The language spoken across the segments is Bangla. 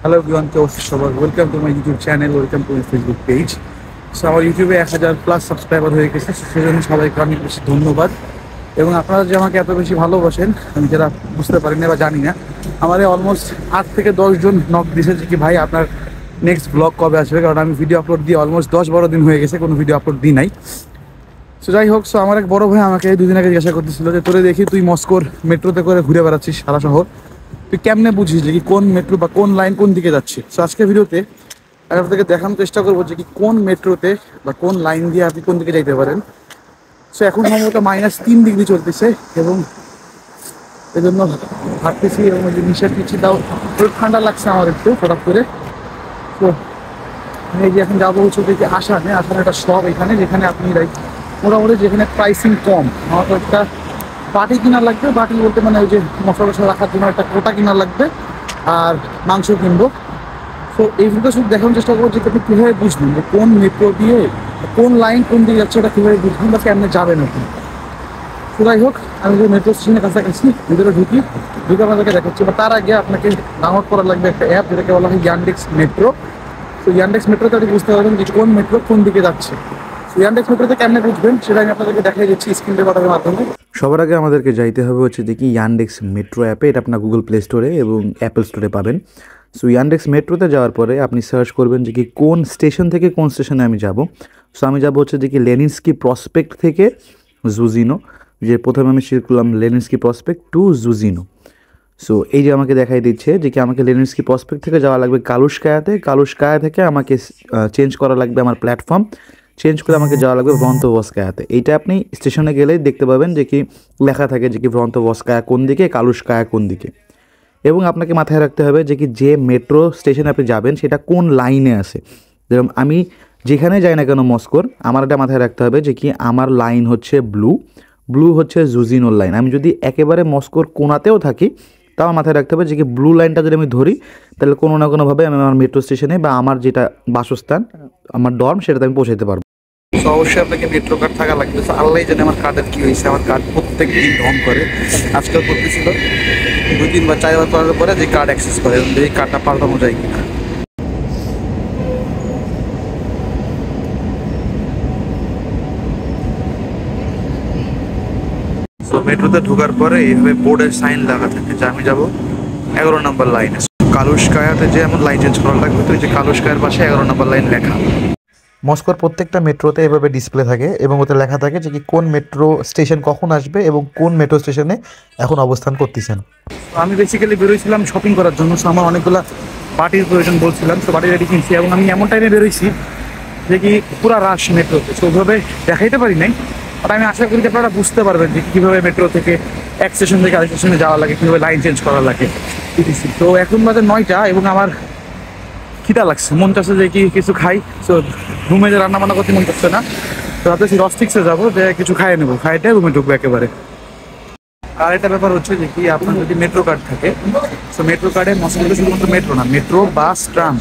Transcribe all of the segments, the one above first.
হ্যালো এভরিওয়ান, কি অবস্থা সবার? Welcome to my YouTube channel, welcome to my Facebook page. So আমার ইউটিউবে 1000+ সাবস্ক্রাইবার হয়ে গেছে, সেজন্য সবাইকে অনেক বেশি ধন্যবাদ। এবং আপনারা যে আমাকে এত বেশি ভালোবাসেন, আমি যারা বুঝতে পারি না বা জানি না, আমার অলমোস্ট 8 থেকে 10 জন নক দিয়েছে কি ভাই আপনার নেক্সট ব্লগ কবে আসবে, কারণ আমি ভিডিও আপলোড দিয়ে অলমোস্ট 10-12 দিন হয়ে গেছে, কোনো ভিডিও আপলোড দিই নাই। সো যাই হোক, সো আমার এক বড় ভাই আমাকে 2 দিন আগে জিজ্ঞাসা করতেছিল যে তোরে দেখি তুই মস্কোর মেট্রোতে করে ঘুরে বেড়াচ্ছিস সারা শহর, তুই কেমনে বুঝিস যে কি কোন মেট্রো বা কোন লাইন কোন দিকে যাচ্ছে। সো আজকের ভিডিওতে আমি আপনাদেরকে দেখানোর চেষ্টা করবো যে কি কোন মেট্রোতে বা কোন লাইন দিয়ে আপনি কোন দিকে যাইতে পারেন। সো এখন সম্ভবত -3 ডিগ্রি চলতেছে এবং এই জন্য হাঁটতেছি এবং ওই যে নিঃশ্বাস নিচ্ছি, তাও ঠান্ডা লাগছে আমার একটু হঠাৎ করে। তো এই যে এখন যাবো হচ্ছে দেখি আসামে একটা শপ এখানে, যেখানে আপনি লাইক মোটামুটি যেখানে প্রাইসিং কম। আমার তো একটা বাটি কিনা লাগবে, বাটি বলতে মানে ওই যে মশলা টশলা রাখার জন্য একটা কোটা কিনা লাগবে, আর মাংস কিনবো। তো এইগুলো শুধু দেখানোর চেষ্টা করবো যে আপনি কীভাবে বুঝবেন যে কোন মেট্রো দিয়ে কোন লাইন কোন দিকে যাচ্ছে, ওটা কীভাবে বুঝবেন বা কেমনে যাবেন আপনি। তো যাই হোক, আমি যে মেট্রো স্টেশনের কাছাকাছি ভিতরে ঢুকে আপনাদেরকে দেখাচ্ছি। বা তার আগে আপনাকে ডাউনলোড করা লাগবে একটা অ্যাপ, যেটাকে বলা হয় ইয়ান্ডেক্স মেট্রো। তো ইয়ান্ডেক্স মেট্রোতে আপনি বুঝতে পারবেন যে কোন মেট্রো কোন দিকে যাচ্ছে। ইয়ান্ডেক্স মেট্রোতে কেমনে বুঝবেন সেটা আমি আপনাদেরকে দেখাই দিচ্ছি স্ক্রিন রেকর্ডারের মাধ্যমে। সবার আগে আমাদেরকে যাইতে হবে হচ্ছে দেখি ইয়ান্ডেক্স মেট্রো অ্যাপে। এটা আপনার গুগল প্লে স্টোরে এবং অ্যাপল স্টোরে পাবেন। সো ইয়ান্ডেক্স মেট্রোতে যাওয়ার পরে আপনি সার্চ করবেন যে কি কোন স্টেশন থেকে কোন স্টেশনে আমি যাব। সো আমি যাব হচ্ছে দেখি লেনিনস্কি প্রসপেক্ট থেকে জুজিনো, যে প্রথমে আমি সিলেক্ট করলাম লেনিনস্কি প্রসপেক্ট টু জুজিনো। সো এই যে আমাকে দেখাই দিচ্ছে যে কি আমাকে লেনিনস্কি প্রসপেক্ট থেকে যাওয়া লাগবে কালুশকায়াতে, কালুশকায়া থেকে আমাকে চেঞ্জ করা লাগবে আমার প্ল্যাটফর্ম, চেঞ্জ করে আমাকে যাওয়া লাগবে ভ্রন্তভস্কায়াতে। এইটা আপনি স্টেশনে গেলেই দেখতে পাবেন যে কি লেখা থাকে যে কি ভ্রন্তভস্কায়া কোন দিকে, কালুশকায়া কোন দিকে। এবং আপনাকে মাথায় রাখতে হবে যে কি যে মেট্রো স্টেশনে আপনি যাবেন সেটা কোন লাইনে আছে। যেরকম আমি যেখানে যাই না কেন মস্কোর, আমার এটা মাথায় রাখতে হবে যে কি আমার লাইন হচ্ছে ব্লু হচ্ছে জুজিনোর লাইন। আমি যদি একেবারে মস্কোর কোনাতেও থাকি তাও মাথায় রাখতে হবে যে কি ব্লু লাইনটা যদি আমি ধরি, তাহলে কোনো না কোনোভাবে আমি আমার মেট্রো স্টেশনে বা আমার যেটা বাসস্থান, আমার ডর্ম, সেটাতে আমি পৌঁছাতে পারবো। তো অবশ্যই আপনাকে মেট্রো কার্ড থাকা লাগবে। তো আল্লাহ জানে আমার কার্ডের কী হয়েছে, আমার কার্ড প্রত্যেক দিন ঢং করে। আজকাল করতেছিল 2-3 বা 4 বার করার পরে যে কার্ড অ্যাক্সেস করে, এই কার্ডটা পাল্টানো যায় কিনা। তো মেট্রোতে ঢোকার পরে এইভাবে বোর্ডের সাইন লাগা থাকে যে আমি যাব 11 নম্বর লাইনে। কালুশকায়াতে যে আমার লাইন চেঞ্জ করা লাগবে, তো এই যে কালুশকায়ার পাশে 11 নম্বর লাইন লেখা। মস্কোর প্রত্যেকটা মেট্রোতে এভাবে ডিসপ্লে থাকে এবং ওতে লেখা থাকে যে কি কোন মেট্রো স্টেশন কখন আসবে এবং কোন মেট্রো স্টেশনে এখন অবস্থান করতেছেন। আমি বেসিক্যালি বেরোইছিলাম শপিং করার জন্য। সো আমার অনেকগুলো পার্টির প্রয়োজন বলছিলাম, তো পার্টি রেডি কিনছি এবং আমি এমন টাইমে বেরোইছি যে কি পুরা রাশ মেট্রোতে। তো ওইভাবে দেখাইতে পারি নাই, বাট আমি আশা করি যে আপনারা বুঝতে পারবেন যে কীভাবে মেট্রো থেকে এক স্টেশন থেকে আরেক স্টেশনে যাওয়া লাগে, কীভাবে লাইন চেঞ্জ করা লাগে। তো এখন বাজে 9টা এবং আমার খিদা লাগছে, মন চাচ্ছে যে কি কিছু খাই। তো রুমে যে রান্না বান্না করতে মন চাচ্ছে না, তো ভাবতেছি রস্টিক্সে যাবো, যে কিছু খাইয়ে নেবো, খাইতে রুমে ঢুকবো একেবারে। আর একটা ব্যাপার হচ্ছে যে কি আপনার যদি মেট্রো কার্ড থাকে, তো মেট্রো কার্ডে মস্কোতে শুধুমাত্র মেট্রো না, মেট্রো, বাস, ট্রাম,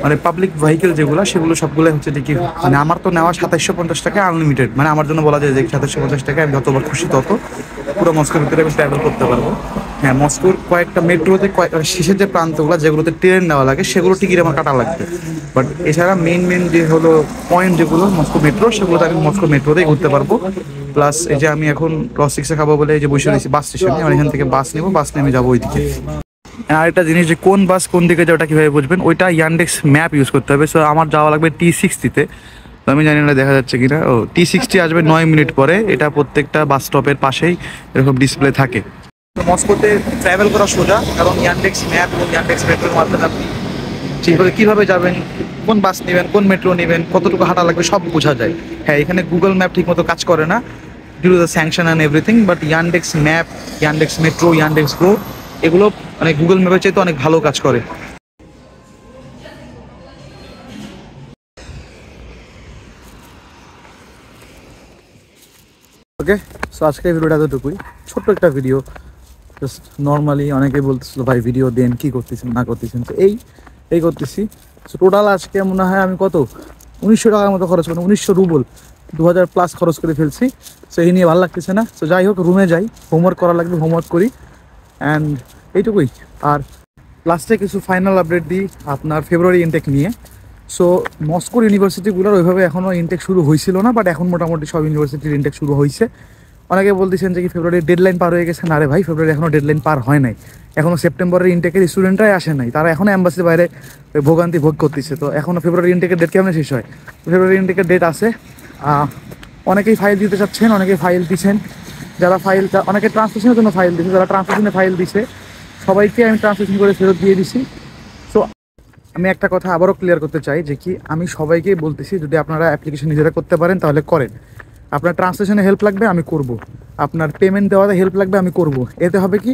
মানে পাবলিক ভেহিকেল যেগুলো, সেগুলো সবগুলো হচ্ছে যে কি মানে আমার তো নেওয়া 2750 টাকা আনলিমিটেড। মানে আমার জন্য বলা যায় যে 2750 টাকা আমি যতবার খুশি তত পুরো মস্কোর ভিতরে আমি ট্রাভেল করতে পারবো। হ্যাঁ, মস্কোর কয়েকটা মেট্রোতে শেষের যে প্রান্তগুলো যেগুলোতে ট্রেন নেওয়া লাগে সেগুলো টিকিট আমার কাটা লাগবে। বাট এছাড়া মেন যে হলো পয়েন্ট যেগুলো মস্কো মেট্রো, সেগুলোতে আমি মস্কো মেট্রোতেই ঘুরতে পারবো। প্লাস এই যে আমি এখন রসিক্সে খাবো বলে এই যে বসে রয়েছি বাস স্টেশনে, আমি এখান থেকে বাস নেবো, বাস নিয়ে আমি যাবো ওইদিকে। আরেকটা জিনিস যে কোন বাস কোন দিকে যাওয়াটা কীভাবে বুঝবেন, ওইটা ইয়ান্ডেক্স ম্যাপ ইউজ করতে হবে। সো আমার যাওয়া লাগবে T60-তে, তো আমি জানি না দেখা যাচ্ছে কিনা। ও T60 আসবে 9 মিনিট পরে। এটা প্রত্যেকটা বাস স্টপের পাশেই এরকম ডিসপ্লে থাকে। তো মস্কোতে ট্রাভেল করা সোজা, কারণ ইয়ান্ডেক্স ম্যাপ এবং ইয়ান্ডেক্স মেট্রোর মাধ্যমে আপনি ঠিকভাবে কীভাবে যাবেন, কোন বাস নেবেন, কোন মেট্রো নেবেন, কতটুকু হাঁটা লাগবে সব বোঝা যায়। হ্যাঁ, এখানে গুগল ম্যাপ ঠিকমতো কাজ করে না due to the sanction and everything, but Yandex map, Yandex Metro, Yandex Go, এগুলো মানে গুগল ম্যাপের চাইতে অনেক ভালো কাজ করে। ওকে, সো আজকের ভিডিওটা এতটুকুই, ছোট্ট একটা ভিডিও। জাস্ট নর্মালি অনেকেই বলতেছিল ভাই ভিডিও দেন, কী করতেছেন না করতেছেন, তো এই করতেছি। সো টোটাল আজকে মনে হয় আমি কত 1900 টাকার মতো খরচ করি, 1900 রুবল, 2000+ খরচ করে ফেলছি। সো এই নিয়ে ভালো লাগতেছে না। সো যাই হোক, রুমে যাই, হোমওয়ার্ক করা লাগবে, হোমওয়ার্ক করি, অ্যান্ড এইটুকুই। আর লাস্টে কিছু ফাইনাল আপডেট দিই আপনার ফেব্রুয়ারি ইনটেক নিয়ে। সো মস্কোর ইউনিভার্সিটিগুলোর ওইভাবে এখনও ইনটেক শুরু হয়েছিল না, বাট এখন মোটামুটি সব ইউনিভার্সিটির ইনটেক শুরু হয়েছে। অনেকে বলতেছেন যে কি ফেব্রুয়ারির ডেডলাইন পার হয়ে গেছে। না রে ভাই, ফেব্রুয়ারি এখনও ডেডলাইন পার হয় নাই, এখনও সেপ্টেম্বরের ইনটেকের স্টুডেন্টরাই আসে নাই, তারা এখনও অ্যাম্বাসির বাইরে ভোগান্তি ভোগ করতেছে। তো এখনও ফেব্রুয়ারি ইনটেকের ডেট কেমন শেষ হয়? ফেব্রুয়ারি ইনটেকের ডেট আছে। অনেকেই ফাইল দিতে চাচ্ছেন, অনেকেই ফাইল দিচ্ছেন। যারা ফাইল, অনেকে ট্রান্সলেশনের জন্য ফাইল দিচ্ছে, যারা ট্রান্সলেশনে ফাইল দিছে সবাইকে আমি ট্রান্সলেশন করে ফেরত দিয়ে দিছি। সো আমি একটা কথা আবারও ক্লিয়ার করতে চাই যে কি আমি সবাইকেই বলতেছি, যদি আপনারা অ্যাপ্লিকেশন নিজেরা করতে পারেন তাহলে করেন। আপনার ট্রান্সলেশনে হেল্প লাগবে আমি করব, আপনার পেমেন্ট দেওয়াতে হেল্প লাগবে আমি করব। এতে হবে কি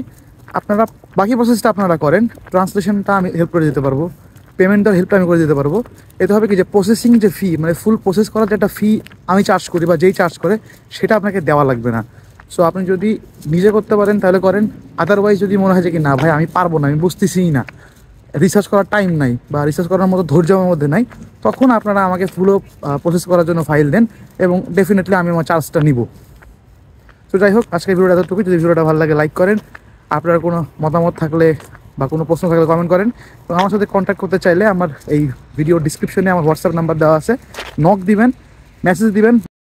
আপনারা বাকি প্রসেসটা আপনারা করেন, ট্রান্সলেশনটা আমি হেল্প করে দিতে পারবো, পেমেন্ট দেওয়ার হেল্পটা আমি করে দিতে পারবো। এতে হবে কি যে প্রসেসিং যে ফি, মানে ফুল প্রসেস করার যে একটা ফি আমি চার্জ করি বা যেই চার্জ করে সেটা আপনাকে দেওয়া লাগবে না। সো আপনি যদি নিজে করতে পারেন তাহলে করেন, আদারওয়াইজ যদি মনে হয় যে কি না ভাই আমি পারবো না, আমি বুঝতেছিই না, রিসার্চ করার টাইম নাই বা রিসার্চ করার মতো ধৈর্য আমার মধ্যে নাই, তখন আপনারা আমাকে ফুলও প্রসেস করার জন্য ফাইল দেন এবং ডেফিনেটলি আমি আমার চার্জটা নিব। তো যাই হোক, আজকের ভিডিওটা এতটুকু। যদি ভিডিওটা ভালো লাগে লাইক করেন, আপনার কোনো মতামত থাকলে বা কোনো প্রশ্ন থাকলে কমেন্ট করেন, এবং আমার সাথে কন্ট্যাক্ট করতে চাইলে আমার এই ভিডিও ডিসক্রিপশনে আমার হোয়াটসঅ্যাপ নাম্বার দেওয়া আছে, নক দিবেন, মেসেজ দিবেন।